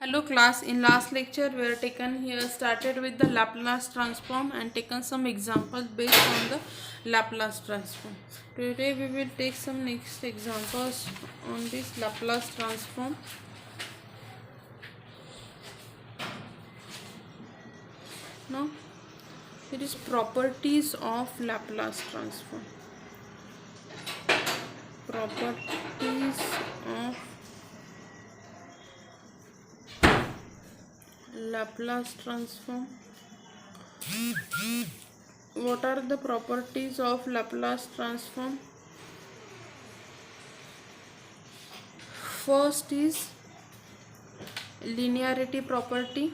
Hello class, in last lecture we are taken here started with the Laplace transform and taken some examples based on the Laplace transform. Today we will take some next examples on this Laplace transform. Now it is properties of Laplace transform. Properties of Laplace transform. What are the properties of Laplace transform? First is linearity property.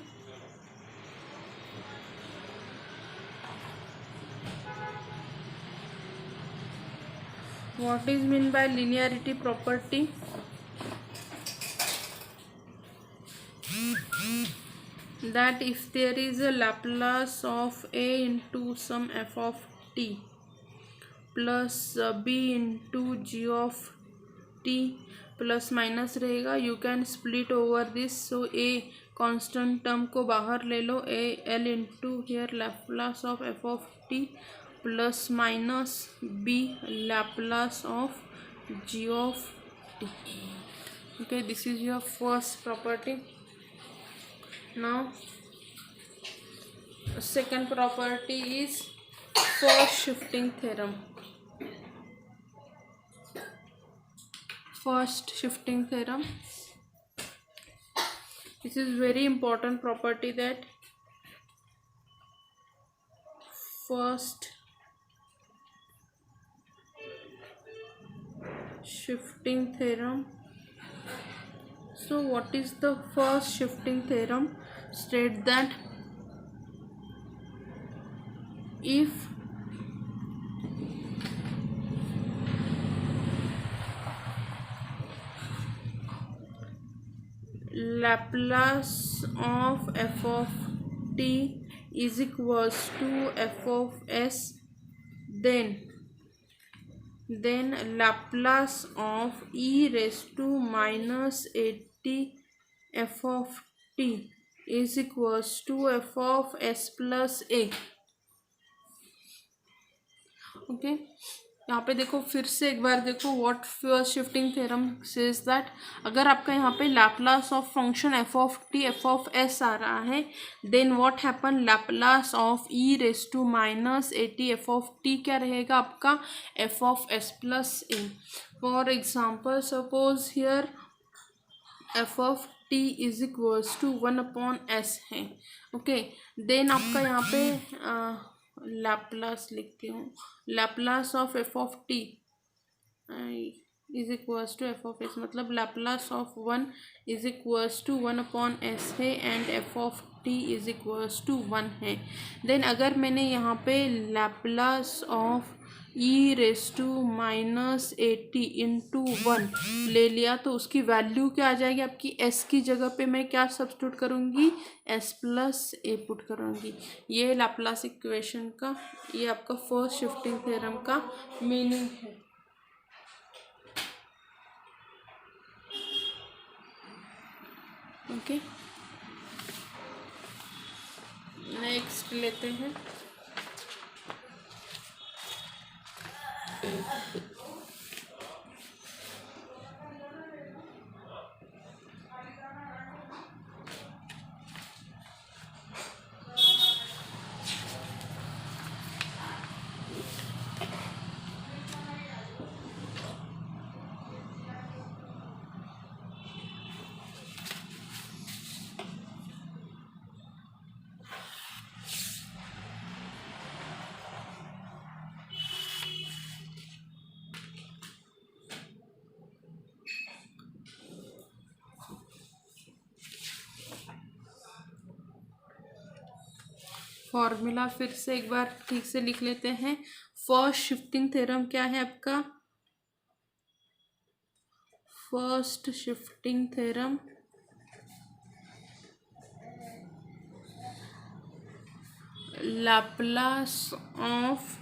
What is meant by linearity property? That if there is a Laplace of a into some f of t plus b into g of t plus minus रहेगा, you can split over this. So a constant term को बाहर ले लो, a l into here Laplace of f of t plus minus b Laplace of g of t. Okay, this is your first property. Now second property is first shifting theorem. First shifting theorem, this is very important property, that first shifting theorem. So what is the first shifting theorem? State that if Laplace of f of t is equals to f of s, then Laplace of e raised to minus at f of t is equals to f of s plus a. Okay, यहाँ पे देखो, फिर से एक बार देखो. What first shifting theorem says that अगर आपका यहाँ पे Laplace of function f of t f of s आ रहा है, then what happen, Laplace of e raise to minus a t f of t क्या रहेगा आपका, f of s plus a. For example suppose here f of t is equals to 1/s है. Okay, then आपका यहाँ पे Laplace लिखती हूँ, Laplace of f of t is equals to f of s, मतलब Laplace of 1 is equals to 1/s है and f of t is equals to 1 है. Then अगर मैंने यहाँ पे Laplace of e raise to minus a t into 1 ले लिया, तो उसकी वैल्यू क्या आ जाएगी आपकी, एस की जगह पे मैं क्या सब्स्टिट्यूट करूँगी, एस प्लस ए पुट करूँगी. ये लैप्लास इक्वेशन का, ये आपका फर्स्ट शिफ्टिंग थ्योरम का मीनिंग है. ओके, नेक्स्ट लेते हैं. फॉर्मूला फिर से एक बार ठीक से लिख लेते हैं. फर्स्ट शिफ्टिंग थ्योरम क्या है आपका, first shifting theorem Laplace of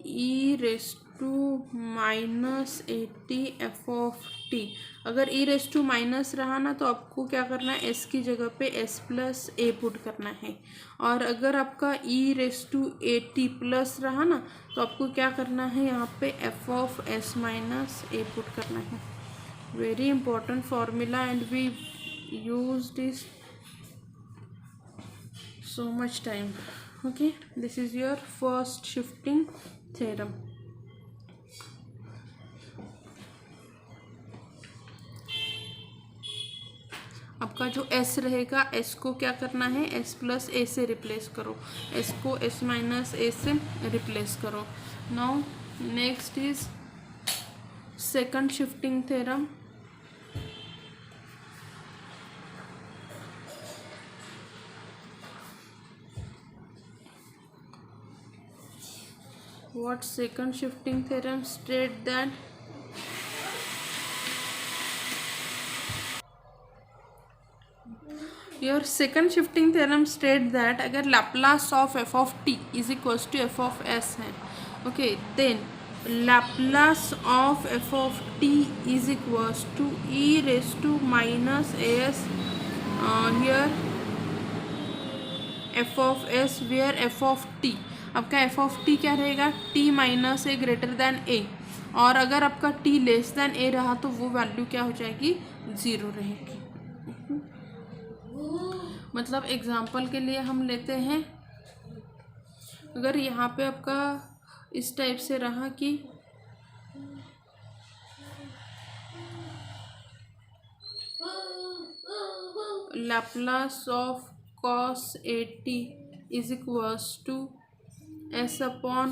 e raise -80 अगर e रेस टू माइनस रहा ना तो आपको क्या करना है, s की जगह पे s प्लस a पुट करना है। और अगर आपका e रेस टू 80 प्लस रहा ना तो आपको क्या करना है, यहाँ पे f of s minus a put करना है। Very important formula and we use this so much time. Okay, this is your first shifting theorem. आपका जो s रहेगा, s को क्या करना है, s प्लस a से रिप्लेस करो, s को s माइनस a से रिप्लेस करो। Now next is second shifting theorem. What second shifting theorem state that your second shifting theorem state that अगर Laplace of f of t is equals to f of s है, okay, then Laplace of f of t is equals to e raised to minus as here f of s where f of t, आपका f of t क्या रहेगा, t minus A greater than a, और अगर आपका t less than a रहा तो वो value क्या हो जाएगी, 0 रहेगी। मतलब एग्जांपल के लिए हम लेते हैं, अगर यहाँ पे आपका इस टाइप से रहा कि Laplace of cos 80 is equals to s upon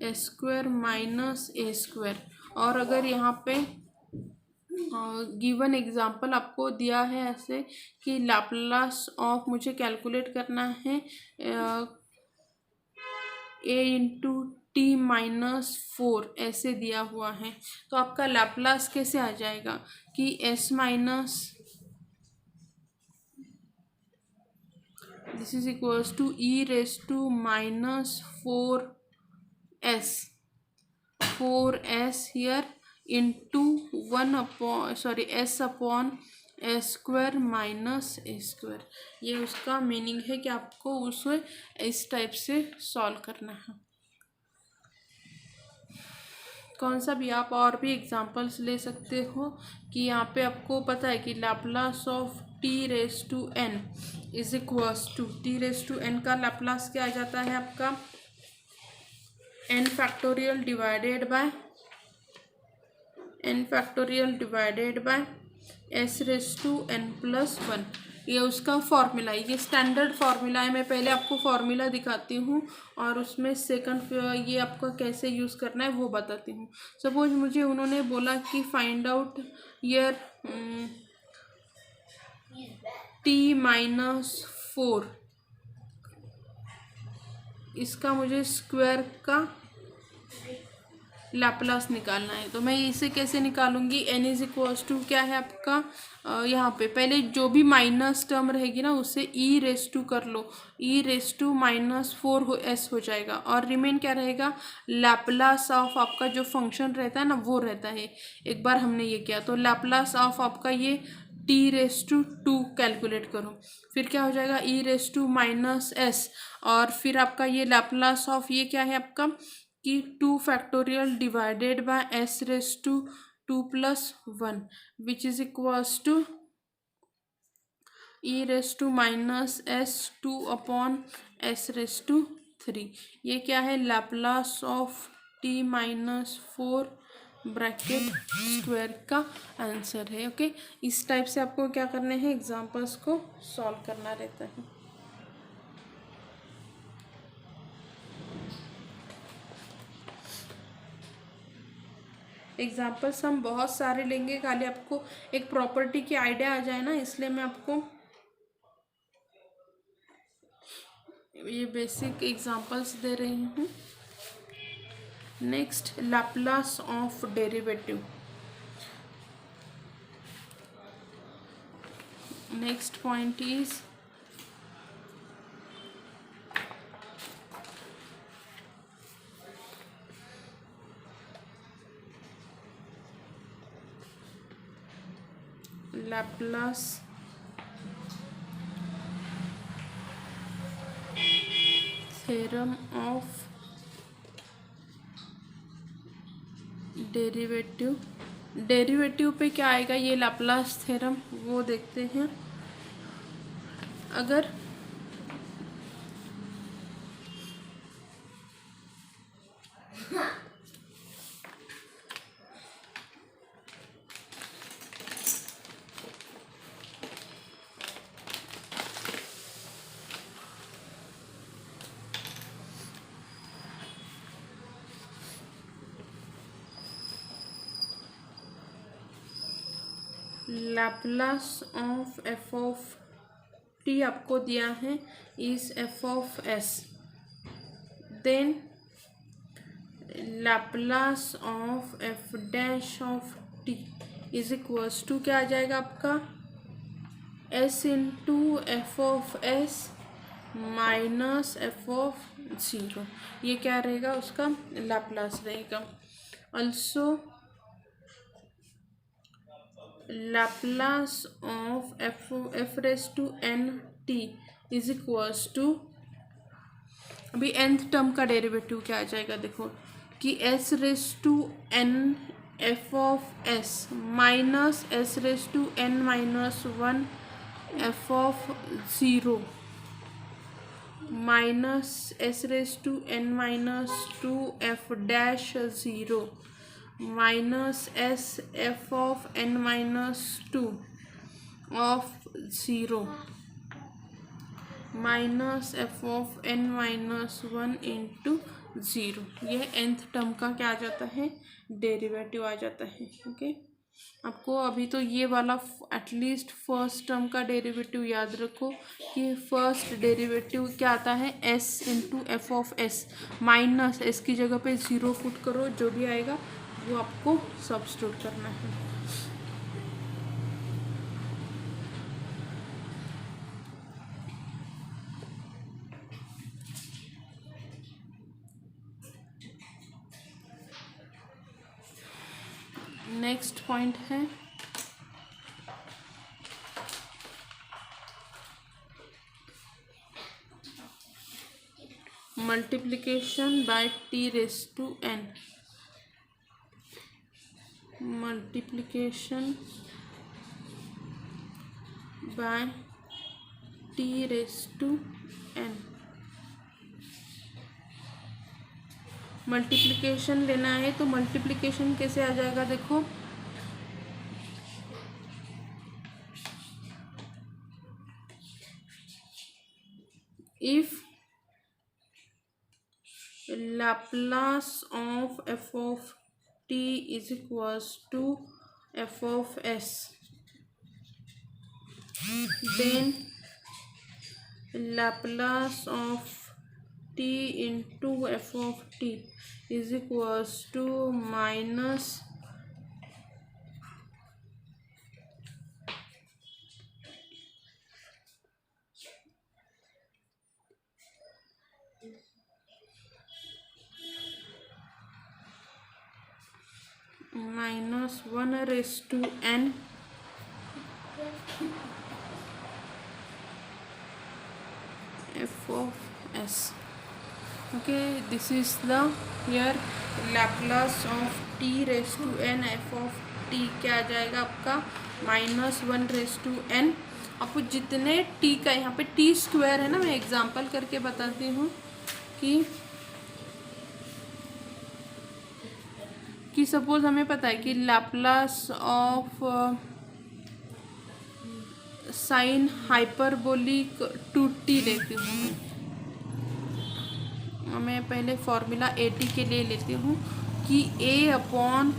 s square minus a square, और अगर यहाँ पे गिवन एग्जांपल आपको दिया है ऐसे कि लाप्लास ऑफ मुझे कैलकुलेट करना है a इंटू टी माइनस 4 ऐसे दिया हुआ है, तो आपका लाप्लास कैसे आ जाएगा कि s minus this is equals to e raise to minus 4s here into 1 upon s upon a square minus a square. ये उसका मीनिंग है कि आपको उसे इस टाइप से सॉल्व करना है। कौन सा भी आप और भी एग्जांपल्स ले सकते हो कि यहाँ पे आपको पता है कि Laplace of t raise to n is equals to t raise to n का लाप्लास क्या आ जाता है आपका n factorial divided by s raise to n plus 1। ये उसका फॉर्मूला है, ये स्टैंडर्ड फॉर्मूला है। मैं पहले आपको फॉर्मूला दिखाती हूँ और उसमें सेकंड ये आपका कैसे यूज़ करना है वो बताती हूँ। सपोज मुझे उन्होंने बोला कि find out year t minus 4, इसका मुझे स्क्वायर का लाप्लास निकालना है। तो मैं इसे कैसे निकालूंगी, n इज इक्वल्स टू क्या है आपका यहाँ पे पहले जो भी माइनस टर्म रहेगी ना उससे e रेस टू कर लो, e raise to minus 4s हो जाएगा, और रिमेन क्या रहेगा, लाप्लास ऑफ आपका जो फंक्शन रहता है ना वो रहता है। एक बार हमने ये किया तो लाप्लास ऑफ आपका ये t रेस टू 2 कैलकुलेट करो, फिर क्या हो जाएगा e raise to minus s, और फिर आपका ये लाप्लास ऑफ ये क्या है आपका कि 2 factorial divided by s raise to 2 plus 1 which is equals to e raise to minus s 2 upon s raise to 3। ये क्या है, Laplace of t minus 4 bracket square का आंसर है। ओके, इस टाइप से आपको क्या करना है, एग्जांपल्स को सॉल्व करना रहता है। एग्जाम्पल्स हम बहुत सारे लेंगे, खाली आपको एक प्रॉपर्टी की आइडिया आ जाए ना, इसलिए मैं आपको ये बेसिक एग्जाम्पल्स दे रही हूँ। Next, Laplace of derivative. Next point is Laplace theorem of derivative पे क्या आएगा ये लाप्लास थ्योरम वो देखते हैं। अगर Laplace of f of t आपको दिया है is f of s, then Laplace of f dash of t is equals to क्या आ जाएगा आपका s into f of s minus f of zero. ये क्या रहेगा उसका लाप्लास रहेगा। Also Laplace of f raise to n t is equals to, अभी nth टर्म का डेरिवेटिव क्या आ जाएगा देखो कि s raise to n f of s minus s raise to n minus one f of zero minus s raise to n minus two f dash zero minus s f of n minus two of zero minus f of n minus one into zero. ये nth term का क्या आ जाता है derivative आ जाता है। Okay आपको अभी तो ये वाला एटलीस्ट फर्स्ट टर्म का डेरिवेटिव याद रखो कि फर्स्ट डेरिवेटिव क्या आता है s into f of s minus S की जगह पे ज़ीरो पुट करो, जो भी आएगा वो आपको सब्स्टिट्यूट करना है। नेक्स्ट पॉइंट है multiplication by t raise to n. Multiplication by t raise to n. Multiplication लेना है तो मल्टीप्लिकेशन कैसे आ जाएगा देखो if Laplace of f of t is equals to f of s, then Laplace of t into f of t is equals to minus one raise to n f of s. Okay this is the here Laplace of t raise to n f of t क्या आ जाएगा आपका minus one raise to n. आपको जितने T का यहाँ पे T square है ना, मैं एग्जांपल करके बताती हूँ कि सपोज हमें पता है कि Laplace of sine hyperbolic two T लेती हूँ मैं पहले फॉर्मूला ए टी के लिए लेती हूँ कि a upon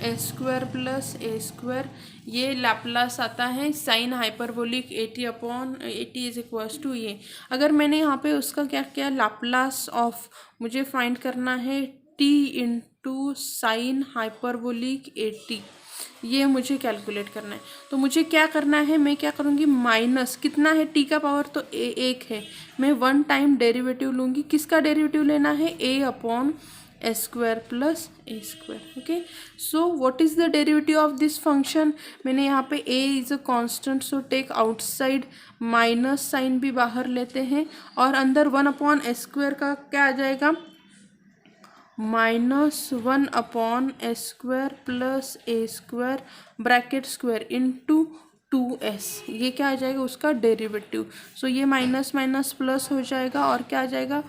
a square plus a square ये लैप्लास आता है sine hyperbolic a t upon a t is equals to ये। अगर मैंने यहाँ पे उसका क्या किया लैप्लास ऑफ मुझे फाइंड करना है t into sine hyperbolic a T, ये मुझे कैलकुलेट करना है। तो मुझे क्या करना है, मैं क्या करूँगी माइनस कितना है टी का पावर तो एक है, मैं वन टाइम डेरिवेटिव लूँगी। किसका डेरिवेटिव लेना है a upon s square plus a square. Okay, so what is the derivative of this function? मैंने यहाँ पे a is a constant, so take outside, minus sine भी बाहर लेते हैं, और अंदर 1/s² का क्या आ जाएगा? -1/s² plus a square bracket square into 2s, ये क्या आ जाएगा? उसका डेरिवेटिव। सो ये माइनस माइनस प्लस हो जाएगा और क्या आ जाएगा?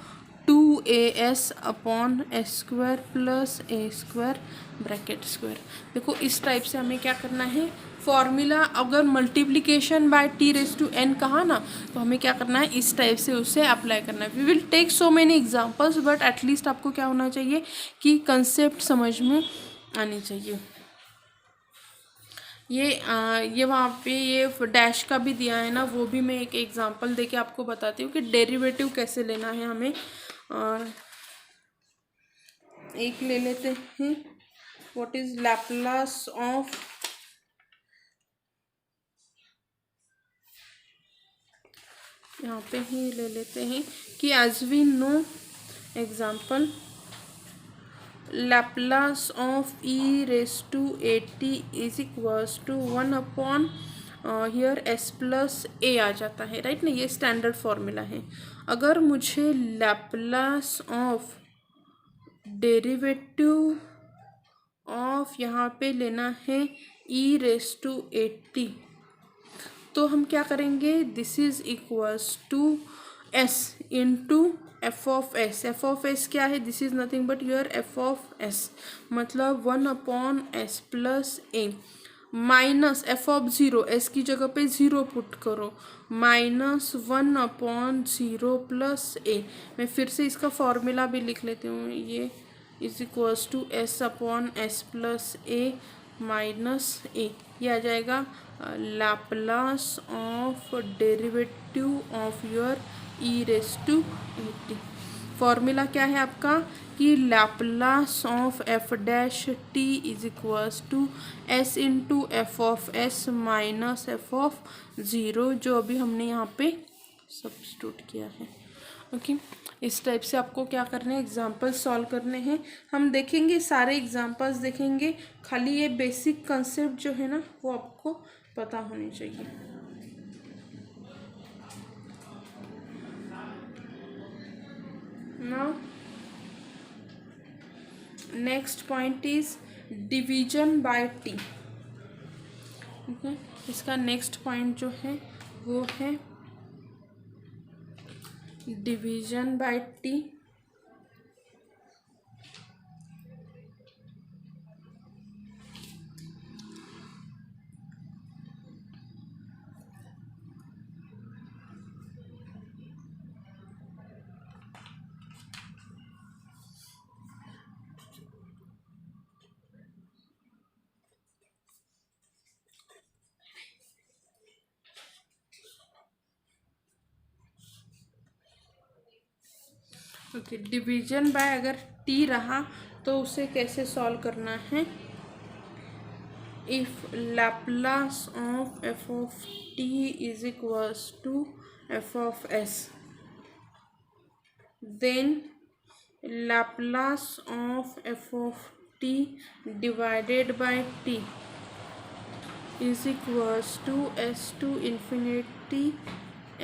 2as/s² plus a square bracket square. देखो इस टाइप से हमें क्या करना है, फॉर्मूला अगर मल्टीप्लिकेशन बाय t⁻n कहा ना, तो हमें क्या करना है, इस टाइप से उसे अप्लाई करना है। We will take so many examples, but at least आपको क्या होना चाहिए कि कंसेप्ट समझ में आनी चाहिए। ये वहाँ पे ये डैश का भी दिया है ना, वो भी मैं एक एग्जांपल देके आपको बताती हूँ कि डेरिवेटिव कैसे लेना है हमें। एक ले लेते हैं, व्हाट इज लैप्लास ऑफ, यहाँ पे ही ले लेते हैं कि as we know example, Laplace of e⁻at is equals to 1 here s plus a आ जाता है, राइट ना, ये स्टैंडर्ड फॉर्मूला है। अगर मुझे लैप्लास ऑफ डेरिवेटिव ऑफ यहाँ पे लेना है e⁻at, तो हम क्या करेंगे, this is equals to s into f of s क्या है, this is nothing but your f(s), मतलब 1/s plus a minus f(0), s की जगह पे 0 पुट करो, -1/0 प्लस ए। मैं फिर से इसका फॉर्मूला भी लिख लेती हूँ, ये is equals to s/s plus a minus a, ये आ जाएगा Laplace of derivative of your e⁻at। Formula क्या है आपका कि Laplace of f' t is equals to s into f(s) minus f(0), जो अभी हमने यहाँ पे सब्स्टिट्यूट किया है। ओके, इस टाइप से आपको क्या करना है, एग्जाम्पल्स सॉल्व करने हैं। हम देखेंगे सारे एग्जाम्पल्स देखेंगे, खाली ये बेसिक कंसेप्ट जो है ना वो आपको पता होनी चाहिए। Now next point is division by t. Okay, इसका नेक्स्ट पॉइंट जो है वो है division by t. Okay, division by अगर टी रहा तो उसे कैसे सॉल्व करना है, if Laplace of f of t is equals to f(s), then Laplace of f of t divided by t is equals to s to infinity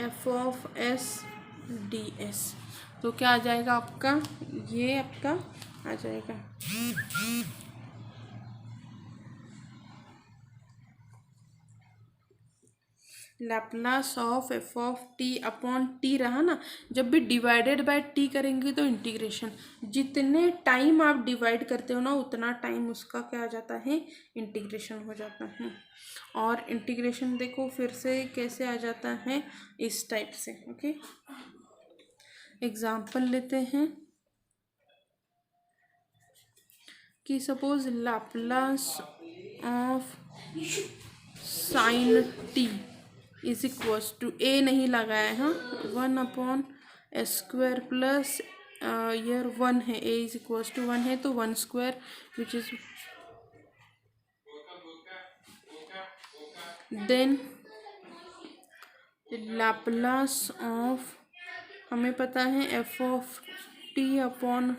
f(s) ds। तो क्या आ जाएगा आपका, ये आपका आ जाएगा Laplace of f of t upon T रहा ना, जब भी डिवाइडेड बाय टी करेंगे तो इंटीग्रेशन, जितने टाइम आप डिवाइड करते हो ना उतना टाइम उसका क्या आ जाता है, इंटीग्रेशन हो जाता है। और इंटीग्रेशन देखो फिर से कैसे आ जाता है, इस टाइप से। ओके, एग्जाम्पल लेते हैं कि suppose Laplace of sine t is equals to, a नहीं लगाया है, 1/s² प्लस ईयर 1 है, ए इज इक्वल्स टू 1 है तो 1² which is, then Laplace of, हमें पता है f of t upon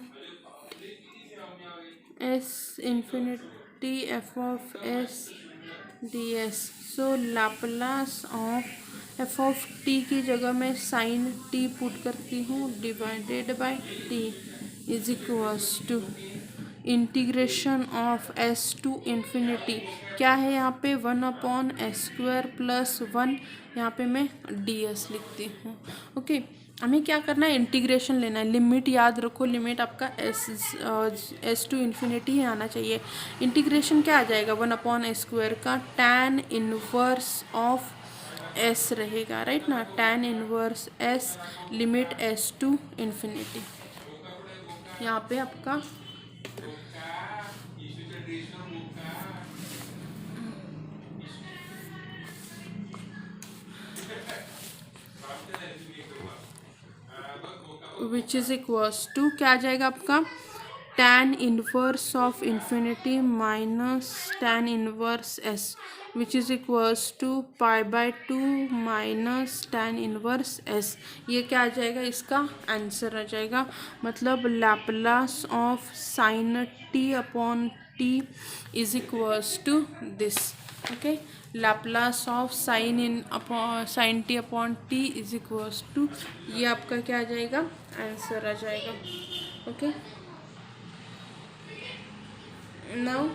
s infinity f of s d s. So Laplace of f of t की जगह मैं साइन टी पुट करती हूँ, divided by t is equals to integration of s to infinity. क्या है यहाँ पे 1/s² plus 1, यहाँ पे मैं डी एस लिखती हूँ। ओके, हमें क्या करना है, इंटीग्रेशन लेना है। लिमिट याद रखो, लिमिट आपका एस टू इन्फिनिटी ही आना चाहिए। इंटीग्रेशन क्या आ जाएगा, 1/s² का tan इनवर्स ऑफ एस रहेगा, राइट ना, tan inverse s limit s to infinity. यहाँ पे आपका विच इज इक्वल्स टू क्या आ जाएगा आपका, tan inverse of infinity minus tan inverse s which is equals to π/2 minus tan inverse s. ये क्या आ जाएगा, इसका आंसर आ जाएगा। मतलब Laplace of sine t upon t is equals to this. Okay, Laplace of sine t upon t is equals to, ये आपका क्या आ जाएगा, आंसर आ जाएगा। Okay, now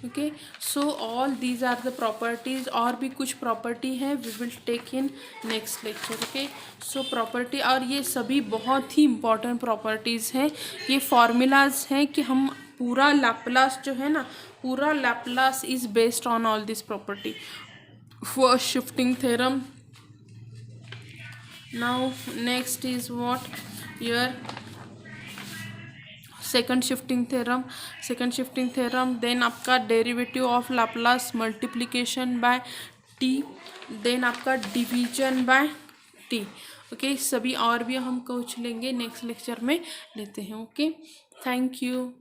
okay, so all these are the properties. और भी कुछ प्रॉपर्टी है, we will take in next lecture. Okay, so property, और ये सभी बहुत ही इंपॉर्टेंट प्रॉपर्टीज़ हैं। ये फॉर्मूलाज हैं कि हम पूरा लैप्लास जो है ना, पूरा Laplace is based on all this property. First shifting theorem, now next is what, your second shifting theorem, then आपका derivative of Laplace multiplication by t, then आपका डिवीजन बाय टी। ओके, सभी और भी हम कुछ लेंगे नेक्स्ट लेक्चर में लेते हैं। Okay, thank you.